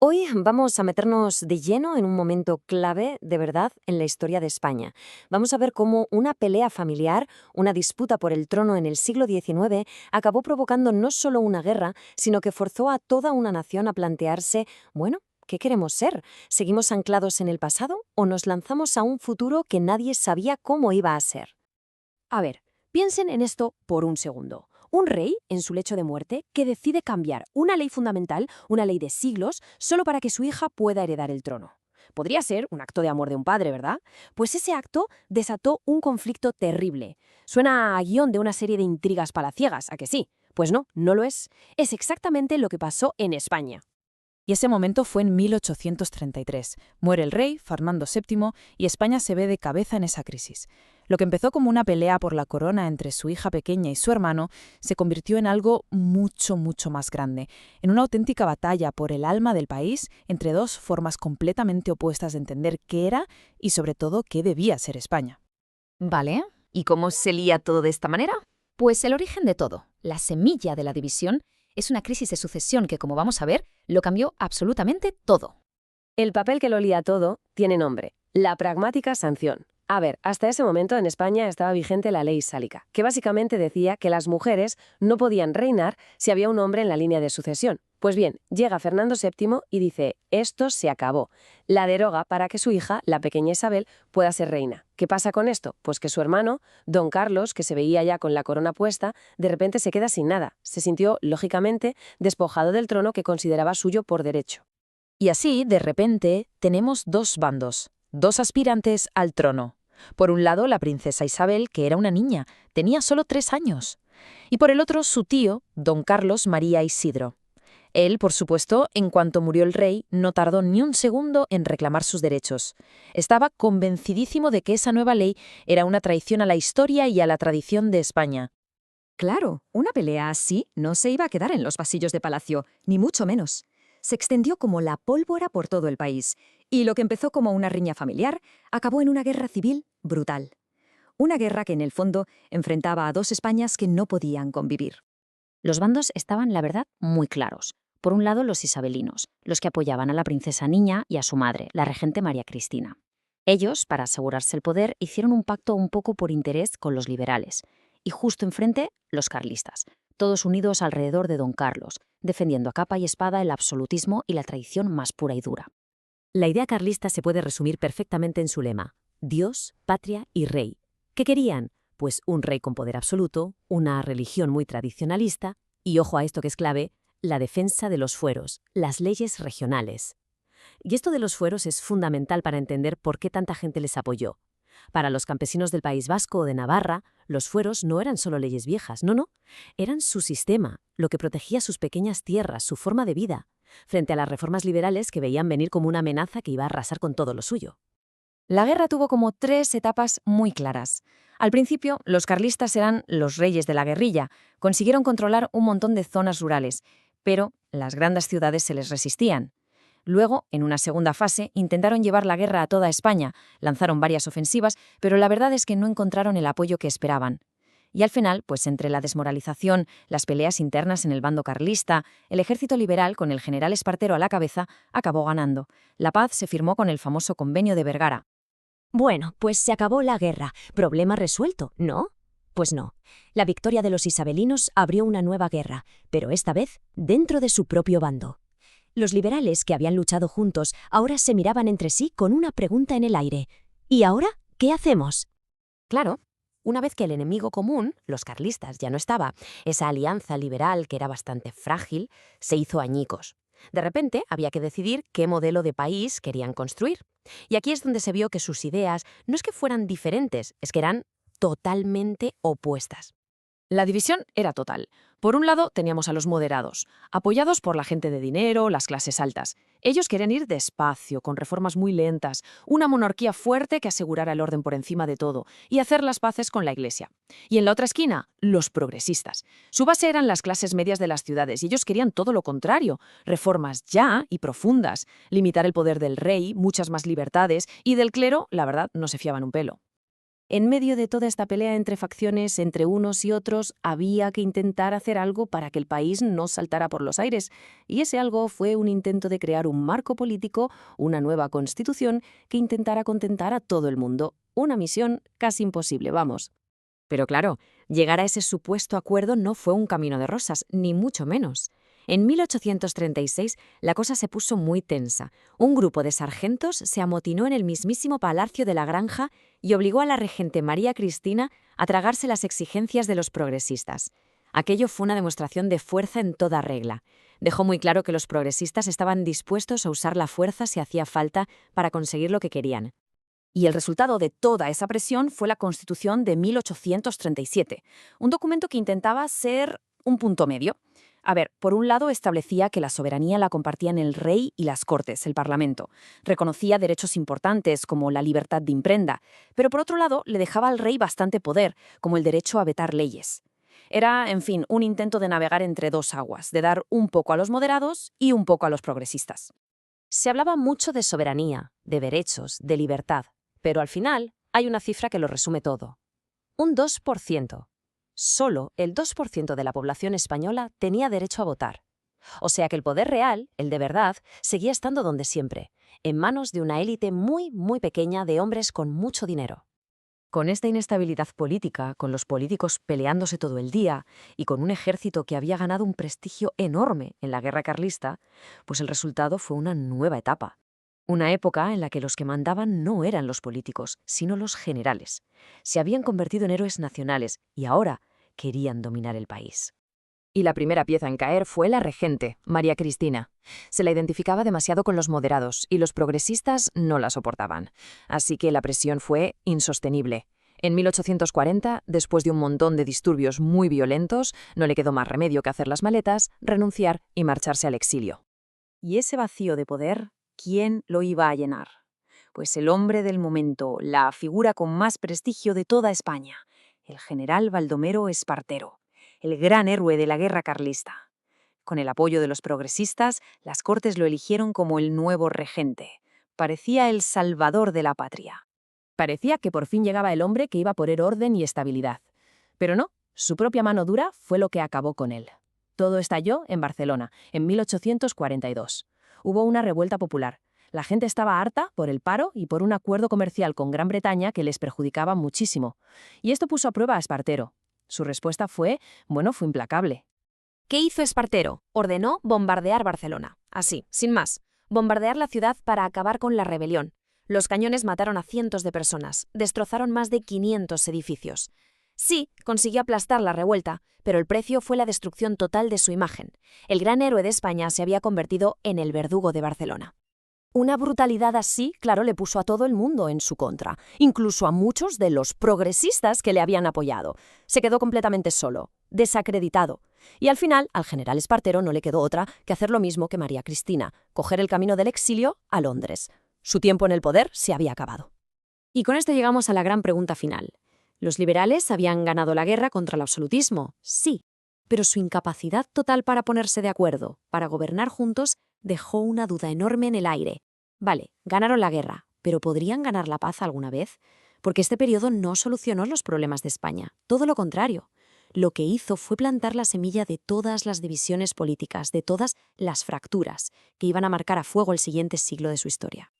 Hoy vamos a meternos de lleno en un momento clave, de verdad, en la historia de España. Vamos a ver cómo una pelea familiar, una disputa por el trono en el siglo XIX, acabó provocando no solo una guerra, sino que forzó a toda una nación a plantearse, bueno, ¿qué queremos ser? ¿Seguimos anclados en el pasado o nos lanzamos a un futuro que nadie sabía cómo iba a ser? A ver, piensen en esto por un segundo. Un rey, en su lecho de muerte, que decide cambiar una ley fundamental, una ley de siglos, solo para que su hija pueda heredar el trono. Podría ser un acto de amor de un padre, ¿verdad? Pues ese acto desató un conflicto terrible. Suena a guión de una serie de intrigas palaciegas, ¿a que sí? Pues no, no lo es. Es exactamente lo que pasó en España. Y ese momento fue en 1833. Muere el rey, Fernando VII, y España se ve de cabeza en esa crisis. Lo que empezó como una pelea por la corona entre su hija pequeña y su hermano se convirtió en algo mucho, mucho más grande, en una auténtica batalla por el alma del país entre dos formas completamente opuestas de entender qué era y sobre todo qué debía ser España. Vale, ¿y cómo se lía todo de esta manera? Pues el origen de todo, la semilla de la división, es una crisis de sucesión que, como vamos a ver, lo cambió absolutamente todo. El papel que lo lía todo tiene nombre: la pragmática sanción. A ver, hasta ese momento en España estaba vigente la ley sálica, que básicamente decía que las mujeres no podían reinar si había un hombre en la línea de sucesión. Pues bien, llega Fernando VII y dice: esto se acabó. La deroga para que su hija, la pequeña Isabel, pueda ser reina. ¿Qué pasa con esto? Pues que su hermano, don Carlos, que se veía ya con la corona puesta, de repente se queda sin nada. Se sintió, lógicamente, despojado del trono que consideraba suyo por derecho. Y así, de repente, tenemos dos bandos, dos aspirantes al trono. Por un lado, la princesa Isabel, que era una niña, tenía solo 3 años. Y por el otro, su tío, don Carlos María Isidro. Él, por supuesto, en cuanto murió el rey, no tardó ni un segundo en reclamar sus derechos. Estaba convencidísimo de que esa nueva ley era una traición a la historia y a la tradición de España. Claro, una pelea así no se iba a quedar en los pasillos de palacio, ni mucho menos. Se extendió como la pólvora por todo el país, y lo que empezó como una riña familiar acabó en una guerra civil brutal. Una guerra que en el fondo enfrentaba a dos Españas que no podían convivir. Los bandos estaban, la verdad, muy claros. Por un lado, los isabelinos, los que apoyaban a la princesa niña y a su madre, la regente María Cristina. Ellos, para asegurarse el poder, hicieron un pacto un poco por interés con los liberales. Y justo enfrente, los carlistas, todos unidos alrededor de don Carlos, defendiendo a capa y espada el absolutismo y la traición más pura y dura. La idea carlista se puede resumir perfectamente en su lema: Dios, patria y rey. ¿Qué querían? Pues un rey con poder absoluto, una religión muy tradicionalista y, ojo a esto que es clave, la defensa de los fueros, las leyes regionales. Y esto de los fueros es fundamental para entender por qué tanta gente les apoyó. Para los campesinos del País Vasco o de Navarra, los fueros no eran solo leyes viejas, no, eran su sistema, lo que protegía sus pequeñas tierras, su forma de vida, frente a las reformas liberales que veían venir como una amenaza que iba a arrasar con todo lo suyo. La guerra tuvo como 3 etapas muy claras. Al principio, los carlistas eran los reyes de la guerrilla, consiguieron controlar un montón de zonas rurales, pero las grandes ciudades se les resistían. Luego, en una segunda fase, intentaron llevar la guerra a toda España, lanzaron varias ofensivas, pero la verdad es que no encontraron el apoyo que esperaban. Y al final, pues entre la desmoralización, las peleas internas en el bando carlista, el ejército liberal, con el general Espartero a la cabeza, acabó ganando. La paz se firmó con el famoso Convenio de Vergara. Bueno, pues se acabó la guerra. Problema resuelto, ¿no? Pues no. La victoria de los isabelinos abrió una nueva guerra, pero esta vez dentro de su propio bando. Los liberales que habían luchado juntos ahora se miraban entre sí con una pregunta en el aire. ¿Y ahora qué hacemos? Claro, una vez que el enemigo común, los carlistas, ya no estaba, esa alianza liberal que era bastante frágil, se hizo añicos. De repente había que decidir qué modelo de país querían construir. Y aquí es donde se vio que sus ideas no es que fueran diferentes, es que eran totalmente opuestas. La división era total. Por un lado teníamos a los moderados, apoyados por la gente de dinero, las clases altas. Ellos querían ir despacio, con reformas muy lentas, una monarquía fuerte que asegurara el orden por encima de todo y hacer las paces con la Iglesia. Y en la otra esquina, los progresistas. Su base eran las clases medias de las ciudades y ellos querían todo lo contrario, reformas ya y profundas, limitar el poder del rey, muchas más libertades y del clero, la verdad, no se fiaban un pelo. En medio de toda esta pelea entre facciones, entre unos y otros, había que intentar hacer algo para que el país no saltara por los aires. Y ese algo fue un intento de crear un marco político, una nueva constitución, que intentara contentar a todo el mundo. Una misión casi imposible, vamos. Pero claro, llegar a ese supuesto acuerdo no fue un camino de rosas, ni mucho menos. En 1836 la cosa se puso muy tensa. Un grupo de sargentos se amotinó en el mismísimo Palacio de la Granja y obligó a la regente María Cristina a tragarse las exigencias de los progresistas. Aquello fue una demostración de fuerza en toda regla. Dejó muy claro que los progresistas estaban dispuestos a usar la fuerza si hacía falta para conseguir lo que querían. Y el resultado de toda esa presión fue la Constitución de 1837, un documento que intentaba ser un punto medio. A ver, por un lado establecía que la soberanía la compartían el rey y las Cortes, el Parlamento. Reconocía derechos importantes como la libertad de imprenta, pero por otro lado le dejaba al rey bastante poder, como el derecho a vetar leyes. Era, en fin, un intento de navegar entre dos aguas, de dar un poco a los moderados y un poco a los progresistas. Se hablaba mucho de soberanía, de derechos, de libertad, pero al final hay una cifra que lo resume todo. Un 2%. Solo el 2% de la población española tenía derecho a votar. O sea que el poder real, el de verdad, seguía estando donde siempre, en manos de una élite muy, muy pequeña de hombres con mucho dinero. Con esta inestabilidad política, con los políticos peleándose todo el día y con un ejército que había ganado un prestigio enorme en la guerra carlista, pues el resultado fue una nueva etapa. Una época en la que los que mandaban no eran los políticos, sino los generales. Se habían convertido en héroes nacionales y ahora querían dominar el país. Y la primera pieza en caer fue la regente, María Cristina. Se la identificaba demasiado con los moderados y los progresistas no la soportaban. Así que la presión fue insostenible. En 1840, después de un montón de disturbios muy violentos, no le quedó más remedio que hacer las maletas, renunciar y marcharse al exilio. Y ese vacío de poder, ¿quién lo iba a llenar? Pues el hombre del momento, la figura con más prestigio de toda España, el general Baldomero Espartero, el gran héroe de la guerra carlista. Con el apoyo de los progresistas, las Cortes lo eligieron como el nuevo regente. Parecía el salvador de la patria. Parecía que por fin llegaba el hombre que iba a poner orden y estabilidad. Pero no, su propia mano dura fue lo que acabó con él. Todo estalló en Barcelona, en 1842. Hubo una revuelta popular. La gente estaba harta por el paro y por un acuerdo comercial con Gran Bretaña que les perjudicaba muchísimo. Y esto puso a prueba a Espartero. Su respuesta fue implacable. ¿Qué hizo Espartero? Ordenó bombardear Barcelona. Así, sin más. Bombardear la ciudad para acabar con la rebelión. Los cañones mataron a cientos de personas, destrozaron más de 500 edificios. Sí, consiguió aplastar la revuelta, pero el precio fue la destrucción total de su imagen. El gran héroe de España se había convertido en el verdugo de Barcelona. Una brutalidad así, claro, le puso a todo el mundo en su contra, incluso a muchos de los progresistas que le habían apoyado. Se quedó completamente solo, desacreditado. Y al final, al general Espartero no le quedó otra que hacer lo mismo que María Cristina, coger el camino del exilio a Londres. Su tiempo en el poder se había acabado. Y con esto llegamos a la gran pregunta final. ¿Los liberales habían ganado la guerra contra el absolutismo? Sí, pero su incapacidad total para ponerse de acuerdo, para gobernar juntos, dejó una duda enorme en el aire. Vale, ganaron la guerra, pero ¿podrían ganar la paz alguna vez? Porque este periodo no solucionó los problemas de España, todo lo contrario. Lo que hizo fue plantar la semilla de todas las divisiones políticas, de todas las fracturas, que iban a marcar a fuego el siguiente siglo de su historia.